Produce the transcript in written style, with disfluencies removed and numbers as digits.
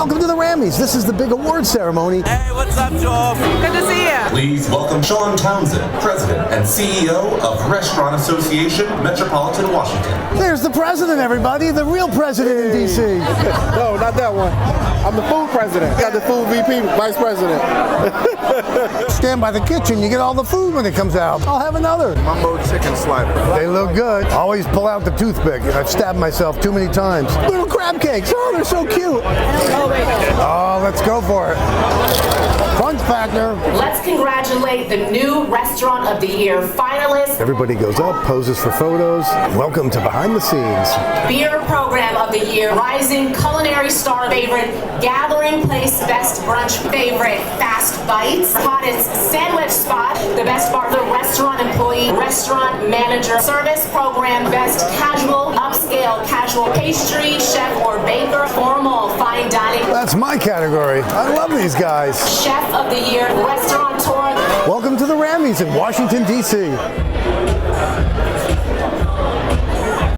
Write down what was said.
Welcome to the Rammys. This is the big award ceremony. Hey, what's up, Joel? Good to see you. Please welcome Sean Townsend, President and CEO of Restaurant Association, Metropolitan, Washington. There's the president, everybody, the real president in D.C. No, not that one. I'm the food president. Got the food VP, vice president. Stand by the kitchen, you get all the food when it comes out. I'll have another. Mumbo chicken slider. They look good. Always pull out the toothpick. I've stabbed myself too many times. Little crab cakes. Oh, they're so cute. Oh, let's go for it. Fun factor. Let's congratulate the new Restaurant of the Year finalists. Everybody goes up, poses for photos. Welcome to Behind the Scenes. Beer Program of the Year, Rising Culinary Star favorite, Gathering Place Best Brunch favorite, Fast Bites, Hottest Sandwich Spot, the Best Bar, the Restaurant Employee, Restaurant Manager, Service Program, Best Casual, Upscale Casual Pastry, Chef or Baker, Formal Fine Dining. That's my category. I love these guys. Chef of the Year, Restaurateur. Welcome to the Rammys in Washington, D.C.